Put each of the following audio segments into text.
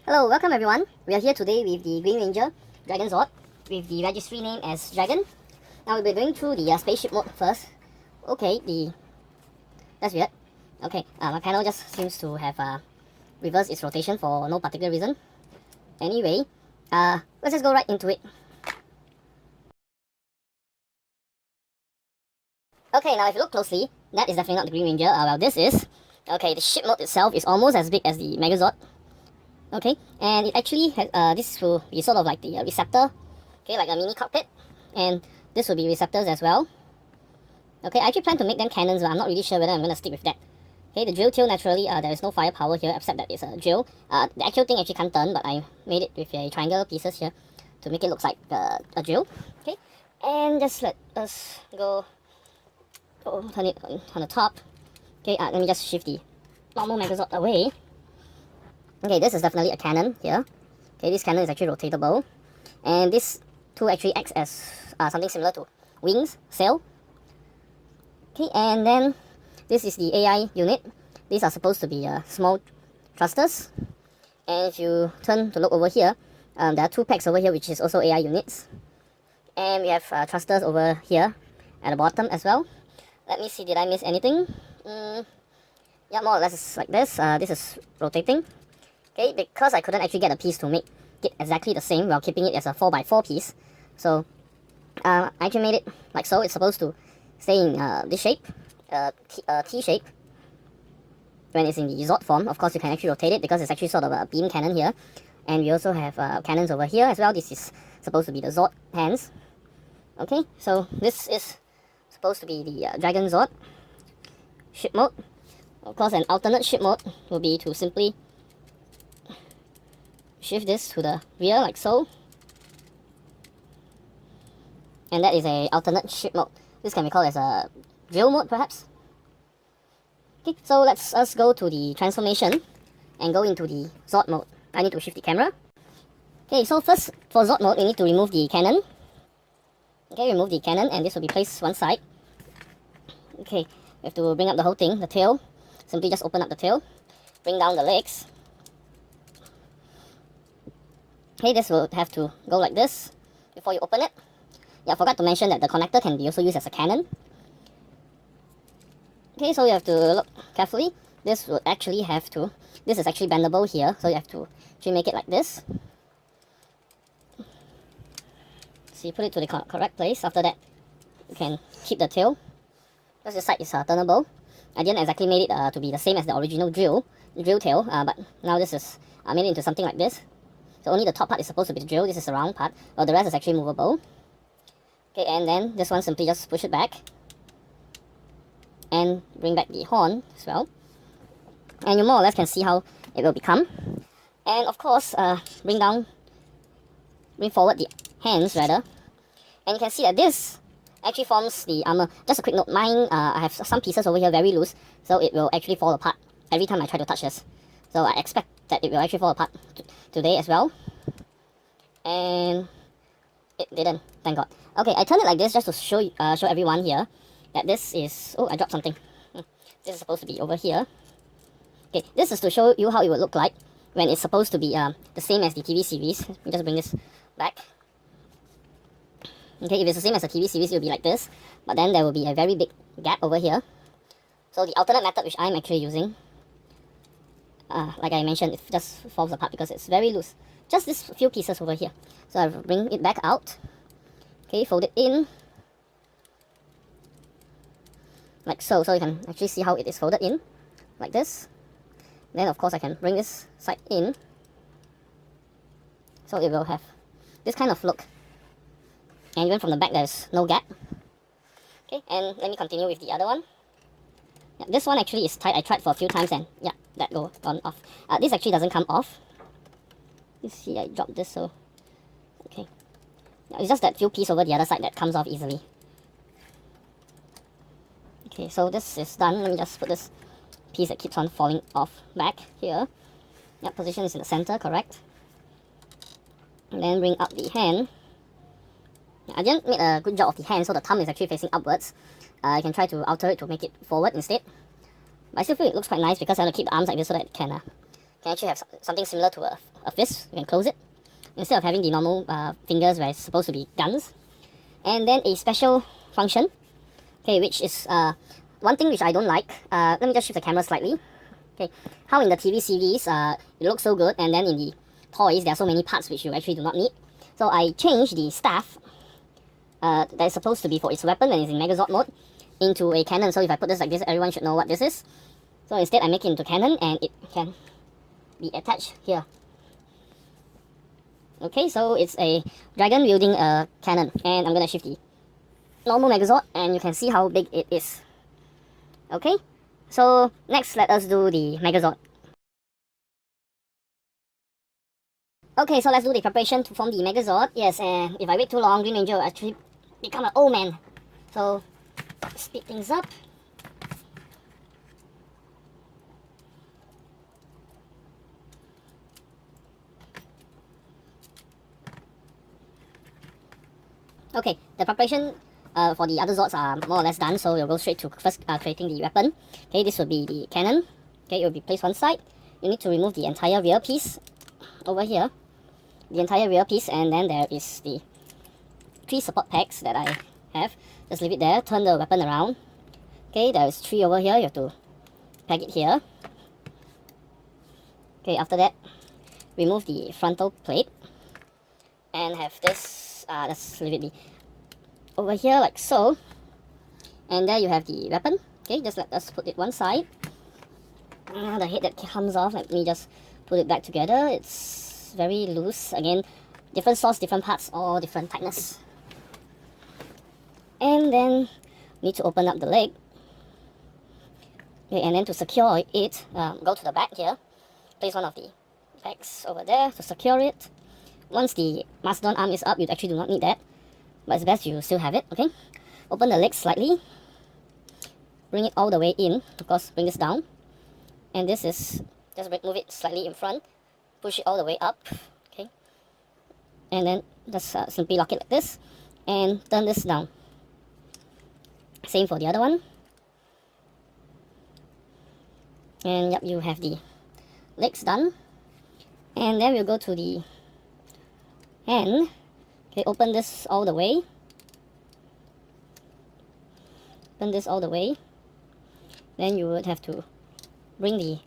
Hello, welcome everyone. We are here today with the Green Ranger, Dragonzord, with the registry name as Dragon. Now we'll be going through the spaceship mode first. Okay, that's weird. Okay, my panel just seems to have reversed its rotation for no particular reason. Anyway, let's just go right into it. Okay, now if you look closely, that is definitely not the Green Ranger. Well, this is. Okay, the ship mode itself is almost as big as the Megazord. Okay, and it actually has, this will be sort of like the receptor, okay, like a mini cockpit, and this will be receptors as well. Okay, I actually plan to make them cannons, but I'm not really sure whether I'm going to stick with that. Okay, the drill tail, naturally, there is no firepower here, except that it's a drill. The actual thing actually can't turn, but I made it with a triangle pieces here to make it look like a drill. Okay, and just let us go, turn it on the top. Okay, let me just shift the normal Megazord away. Okay, this is definitely a cannon here. Okay, this cannon is actually rotatable. And this tool actually acts as something similar to wings, sail. Okay, and then this is the AI unit. These are supposed to be small thrusters. And if you turn to look over here, there are two packs over here which is also AI units. And we have thrusters over here at the bottom as well. Let me see, did I miss anything? Yeah, more or less it's like this. This is rotating. Okay, because I couldn't actually get a piece to make it exactly the same while keeping it as a 4x4 piece. So, I actually made it like so. It's supposed to stay in this shape, T shape. When it's in the Zord form, of course you can actually rotate it because it's actually sort of a beam cannon here. And we also have cannons over here as well. This is supposed to be the Zord hands. Okay, so this is supposed to be the Dragonzord ship mode. Of course, an alternate ship mode will be to simply shift this to the rear like so, and that is a alternate ship mode. This can be called as a drill mode perhaps. Okay, so let's go to the transformation and go into the Zord mode. I need to shift the camera. Okay, so first for Zord mode we need to remove the cannon. Okay, remove the cannon and this will be placed one side. Okay, we have to bring up the whole thing, the tail. Simply just open up the tail, bring down the legs. Okay, this will have to go like this before you open it. Yeah, I forgot to mention that the connector can be also used as a cannon. Okay, so you have to look carefully. This would actually have to, this is actually bendable here, so you have to actually make it like this. So you put it to the correct place. After that, you can keep the tail. Because the side is turnable. I didn't exactly make it to be the same as the original drill tail, but now this is made it into something like this. So only the top part is supposed to be the drill, this is the round part, while the rest is actually movable. Okay, and then this one simply just push it back. And bring back the horn as well. And you more or less can see how it will become. And of course, bring forward the hands rather. And you can see that this actually forms the armor. Just a quick note, mine, I have some pieces over here very loose, so it will actually fall apart every time I try to touch this. So I expect that it will actually fall apart today as well. And it didn't, thank God. Okay, I turn it like this just to show everyone here that this is, oh, I dropped something. This is supposed to be over here. Okay, this is to show you how it would look like when it's supposed to be the same as the TV series. Let me just bring this back. Okay, if it's the same as the TV series, it will be like this. But then there will be a very big gap over here. So the alternate method which I'm actually using, like I mentioned, it just falls apart because it's very loose. Just this few pieces over here. So I bring it back out. Okay, fold it in. Like so. So you can actually see how it is folded in. Like this. Then of course I can bring this side in. So it will have this kind of look. And even from the back there's no gap. Okay, and let me continue with the other one. Yeah, this one actually is tight. I tried for a few times and yeah, that gone off. This actually doesn't come off. You see, I dropped this, so okay. Yeah, it's just that few piece over the other side that comes off easily. Okay, so this is done. Let me just put this piece that keeps on falling off back here. Yeah, position is in the center, correct. And then bring up the hand. I didn't make a good job of the hand, so the thumb is actually facing upwards. I can try to alter it to make it forward instead. But I still feel it looks quite nice because I want to keep the arms like this so that it can can actually have something similar to a fist. You can close it instead of having the normal fingers where it's supposed to be guns. And then a special function, okay, which is one thing which I don't like. Let me just shift the camera slightly. Okay, how in the TV series it looks so good, and then in the toys there are so many parts which you actually do not need. So I changed the staff that is supposed to be for its weapon when it's in Megazord mode into a cannon. So if I put this like this, everyone should know what this is. So instead I make it into cannon, and it can be attached here. Okay, so it's a dragon wielding a cannon, and I'm gonna shift the normal Megazord, and you can see how big it is. Okay, so next let us do the Megazord. Okay, so let's do the preparation to form the Megazord. Yes, and if I wait too long, Green Ranger will actually become an old man. So, speed things up. Okay, the preparation for the other Zords are more or less done, so we'll go straight to first creating the weapon. Okay, this will be the cannon. Okay, it will be placed one side. You need to remove the entire rear piece over here. The entire rear piece, and then there is the 3 support pegs that I have. Just leave it there, turn the weapon around. Okay, there is 3 over here, you have to peg it here. Okay, after that, remove the frontal plate and have this, let's leave it be over here like so. And there you have the weapon. Okay, just let us put it one side. The head that comes off, let me just put it back together. It's very loose. Again, different source, different parts, all different tightness. And then need to open up the leg. Okay, and then to secure it, go to the back here. Place one of the pegs over there to secure it. Once the mastodon arm is up, you actually do not need that, but it's best you still have it. Okay, open the legs slightly. Bring it all the way in. Of course, bring this down. And this is, just move it slightly in front. Push it all the way up, okay, and then just simply lock it like this, and turn this down. Same for the other one. And yep, you have the legs done. And then we'll go to the hand. Okay, open this all the way. Open this all the way. Then you would have to bring the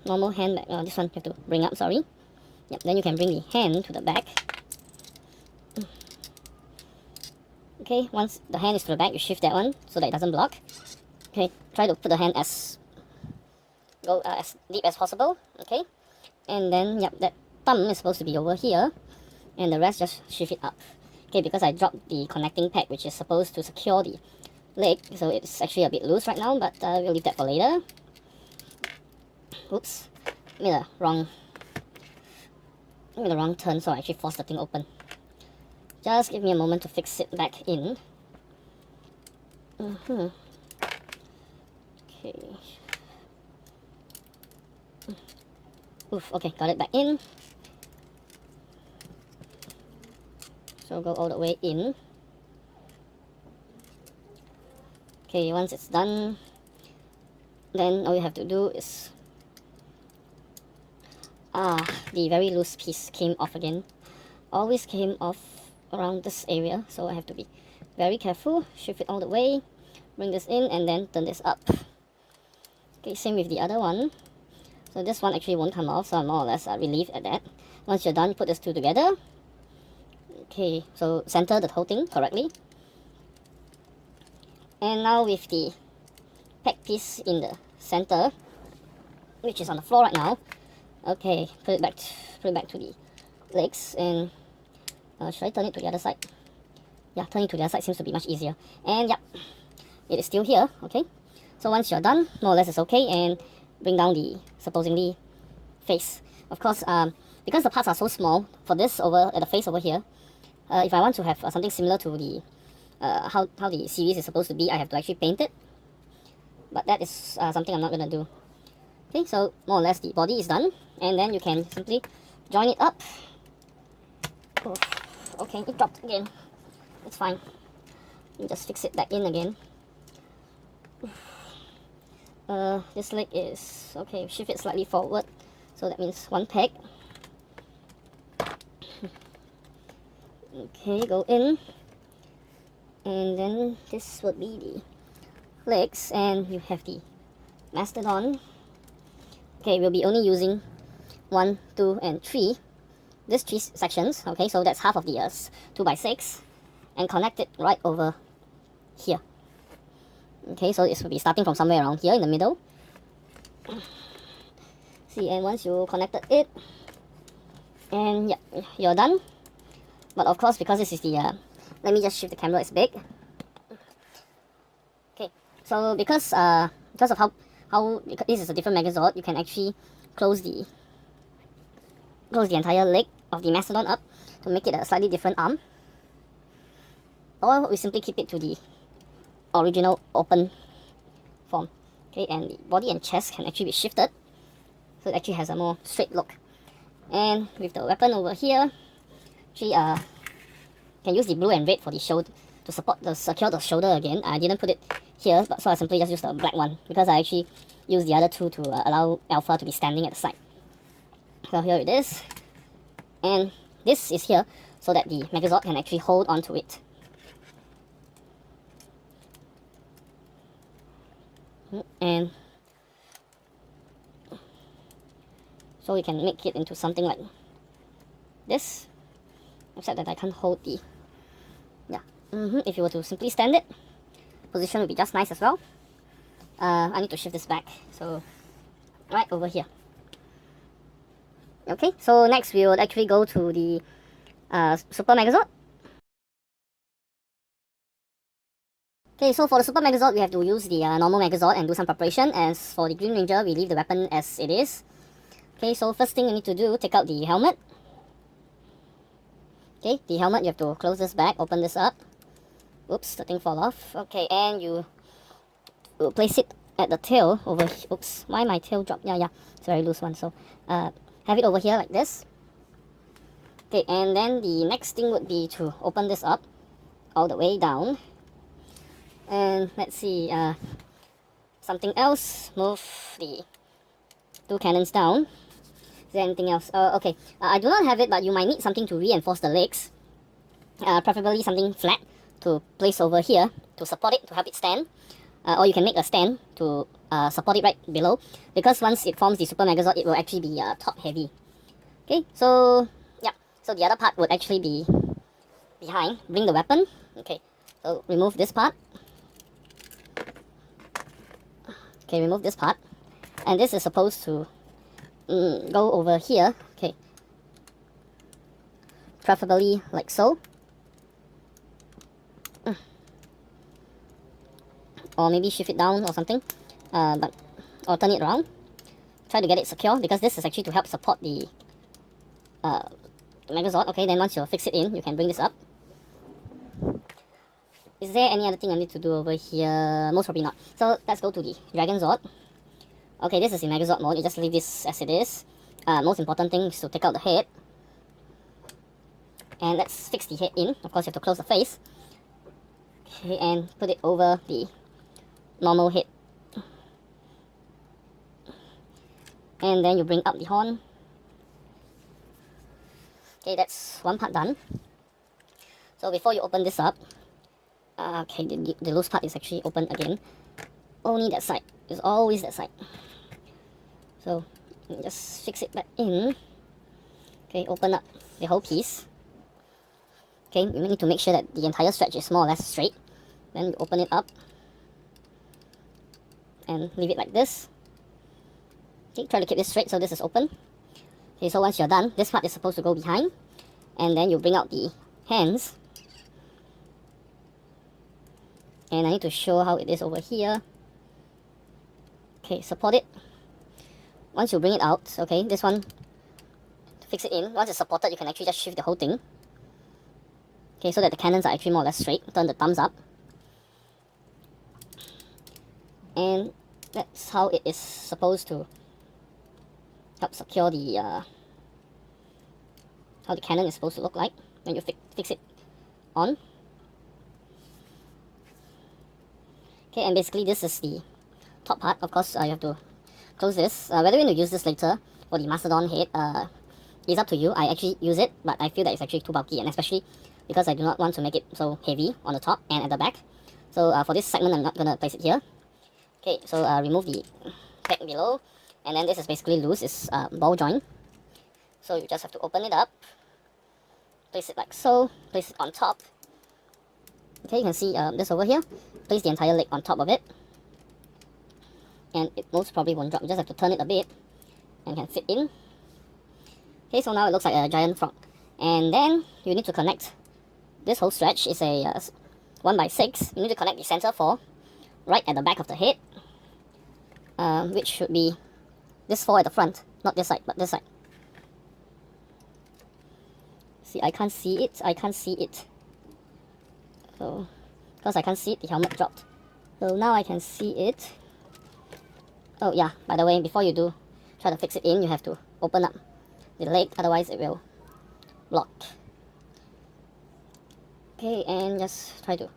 normal hand back. This one you have to bring up, sorry. Yep, then you can bring the hand to the back. Okay, once the hand is to the back, you shift that one so that it doesn't block. Okay, try to put the hand as deep as possible. Okay, and then yep, that thumb is supposed to be over here, and the rest just shift it up. Okay, because I dropped the connecting peg which is supposed to secure the leg, so it's actually a bit loose right now, but we'll leave that for later. Oops, made the wrong turn, so I actually forced the thing open. Just give me a moment to fix it back in. Okay. Oof, okay, got it back in. So go all the way in. Okay, once it's done, then all you have to do is the very loose piece came off again. Always came off around this area, so I have to be very careful. Shift it all the way, bring this in, and then turn this up. Okay, same with the other one. So this one actually won't come off, so I'm more or less relieved at that. Once you're done, put these 2 together. Okay, so center the whole thing correctly. And now with the peg piece in the center, which is on the floor right now. Okay, put it back to the legs, and should I turn it to the other side? Yeah, turning to the other side seems to be much easier. And yep, it is still here. Okay, so once you're done, more or less it's okay, and bring down the supposedly face. Of course, because the parts are so small for this over at the face over here, if I want to have something similar to the how the series is supposed to be, I have to actually paint it. But that is something I'm not gonna do. Okay, so more or less the body is done, and then you can simply join it up. Oh, okay, it dropped again. It's fine. You just fix it back in again. This leg is okay. Shift it slightly forward So that means 1 peg. Okay, go in. And then this would be the legs, and you have the mastodon. Okay, we'll be only using 1, 2, and 3. These 3 sections, okay, so that's half of the 2x6, and connect it right over here. Okay, so it will be starting from somewhere around here in the middle. See, and once you connected it, and yeah, you're done. But of course, because this is the, let me just shift the camera, it's big. Okay, so because of how this is a different Megazord, you can actually close the entire leg of the mastodon up to make it a slightly different arm, or we simply keep it to the original open form. Okay, and the body and chest can actually be shifted, so it actually has a more straight look. And with the weapon over here, actually can use the blue and red for the shoulder to secure the shoulder again. I didn't put it here, but so I simply just used the black one because I actually used the other two to allow Alpha to be standing at the side. So here it is, and this is here so that the Megazord can actually hold onto it. And so we can make it into something like this, except that I can't hold the, yeah, if you were to simply stand it, position would be just nice as well. I need to shift this back, so right over here. Okay, so next we will actually go to the Super Megazord. Okay, so for the Super Megazord, we have to use the normal Megazord and do some preparation. As for the Green Ranger, we leave the weapon as it is. Okay, so first thing you need to do, take out the helmet. Okay, the helmet, you have to close this back, open this up. Oops, the thing fall off. Okay, and you will place it at the tail over here. Oops, why my tail dropped? Yeah, it's a very loose one. So have it over here like this. Okay, and then the next thing would be to open this up all the way down. And let's see, something else, move the 2 cannons down. Is there anything else? Okay, I do not have it, but you might need something to reinforce the legs. Preferably something flat to place over here to support it, to help it stand. Or you can make a stand to support it right below, because once it forms the Super Megazord, it will actually be top heavy. Okay, so yeah, so the other part would actually be behind. Bring the weapon. Okay, so remove this part. Okay, remove this part, and this is supposed to go over here. Okay, preferably like so, or maybe shift it down or something, or turn it around. Try to get it secure, because this is actually to help support the Megazord. Okay, then once you fix it in, you can bring this up. Is there any other thing I need to do over here? Most probably not. So let's go to the Dragonzord. Okay, this is the Megazord mode. You just leave this as it is. Most important thing is to take out the head. And let's fix the head in. Of course, you have to close the face. Okay, and put it over the normal head. And then you bring up the horn. Okay, that's one part done. So before you open this up, okay, the loose part is actually open again. Only that side. It's always that side. So just fix it back in. Okay, open up the whole piece. Okay, you need to make sure that the entire stretch is more or less straight. Then you open it up and leave it like this. Okay, try to keep this straight so this is open. Okay, so once you're done, this part is supposed to go behind, and then you bring out the hands. And I need to show how it is over here. Okay, support it. Once you bring it out, okay, this one, to fix it in, once it's supported, you can actually just shift the whole thing. Okay, so that the cannons are actually more or less straight. Turn the thumbs up. And that's how it is supposed to help secure the, how the cannon is supposed to look like when you fix it on. Okay, and basically this is the top part. Of course, you have to close this. Whether you want to use this later, for the Mastodon head, it's up to you. I actually use it, but I feel that it's actually too bulky, and especially because I do not want to make it so heavy on the top and at the back. So for this segment, I'm not gonna place it here. Okay, so remove the tag below, and then this is basically loose. It's ball joint. So you just have to open it up, place it like so, place it on top. Okay, you can see this over here. Place the entire leg on top of it, and it most probably won't drop. You just have to turn it a bit, and can fit in. Okay, so now it looks like a giant frog. And then you need to connect this whole stretch. Is a 1x6. You need to connect the center 4 right at the back of the head, which should be this 4 at the front, not this side, but this side. See, I can't see it. I can't see it. So, because I can't see it, the helmet dropped. So now I can see it. Oh yeah, by the way, before you do try to fix it in, you have to open up the leg, otherwise it will block. Okay, and just try to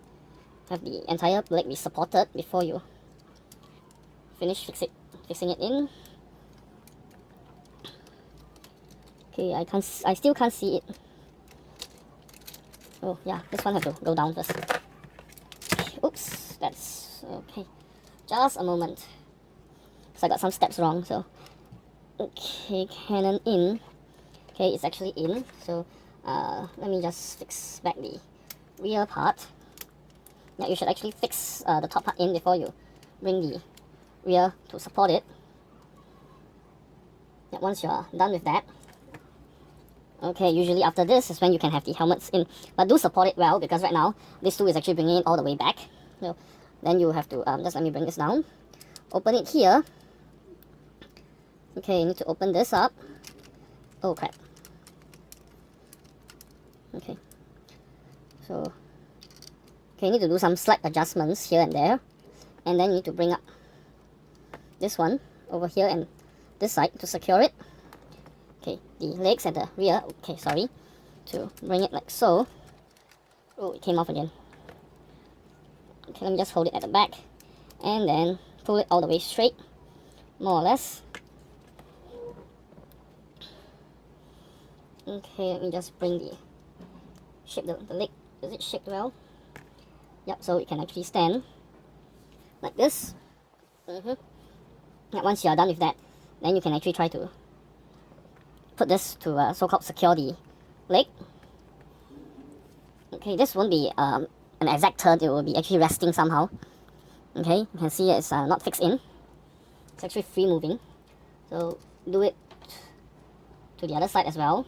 have the entire leg be supported before you finish fixing it in. Okay, I still can't see it. Oh yeah, this one have to go down first. Oops, that's okay. Just a moment. So I got some steps wrong, so okay, cannon in. Okay, it's actually in. So let me just fix back the rear part. Yeah, you should actually fix the top part in before you bring the rear to support it. Yeah, once you're done with that, okay, usually after this is when you can have the helmets in, but do support it well, because right now this tool is actually bringing it all the way back. So then you have to just let me bring this down, open it here. Okay, you need to open this up. Oh crap. Okay, so okay, you need to do some slight adjustments here and there, and then you need to bring up this one over here and this side to secure it. Okay, the legs at the rear, okay, sorry, to bring it like so. Oh, it came off again. Okay, let me just hold it at the back, and then pull it all the way straight, more or less. Okay, let me just bring the shape the leg. Is it shaped well? Yep, so it can actually stand like this. Yeah, once you are done with that, then you can actually try to put this to so-called secure the leg. Okay, this won't be an exact turn, it will be actually resting somehow. Okay, you can see it's not fixed in. It's actually free moving. So do it to the other side as well.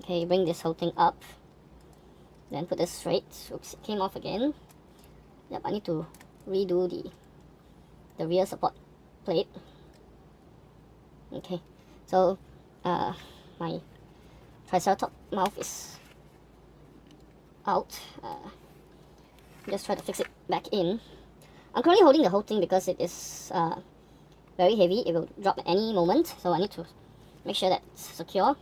Okay, bring this whole thing up. Then put this straight. Oops, it came off again. Yep, I need to redo the rear support plate. Okay, so my triceratops mouth is out. Just try to fix it back in. I'm currently holding the whole thing because it is very heavy. It will drop at any moment, so I need to make sure that it's secure.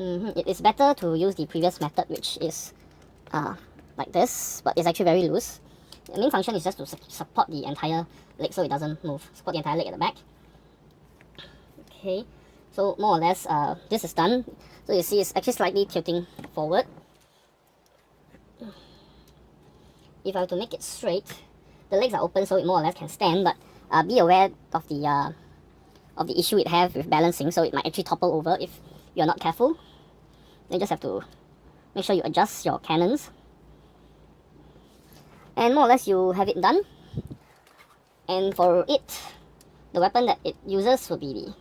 It is better to use the previous method, which is like this, but it's actually very loose. The main function is just to support the entire leg so it doesn't move. Support the entire leg at the back. Okay, so more or less this is done. So you see it's actually slightly tilting forward. If I were to make it straight, the legs are open so it more or less can stand, but be aware of the issue it have with balancing, so it might actually topple over if you're not careful. You just have to make sure you adjust your cannons. And more or less you have it done. And for it, the weapon that it uses will be the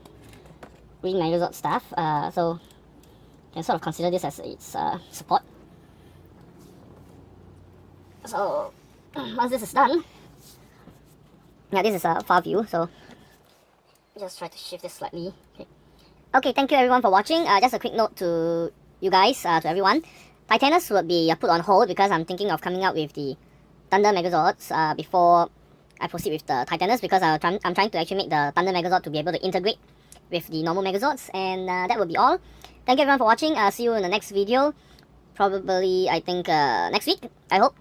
green Megazord staff. So you can sort of consider this as its support. So once this is done, yeah, this is a far view, so just try to shift this slightly. Okay, thank you everyone for watching. Just a quick note to you guys, to everyone. Titanus will be put on hold because I'm thinking of coming out with the Thunder Megazords before I proceed with the Titanus, because I'm trying to actually make the Thunder Megazord to be able to integrate with the normal Megazords, and that will be all. Thank you everyone for watching. See you in the next video, probably I think next week, I hope.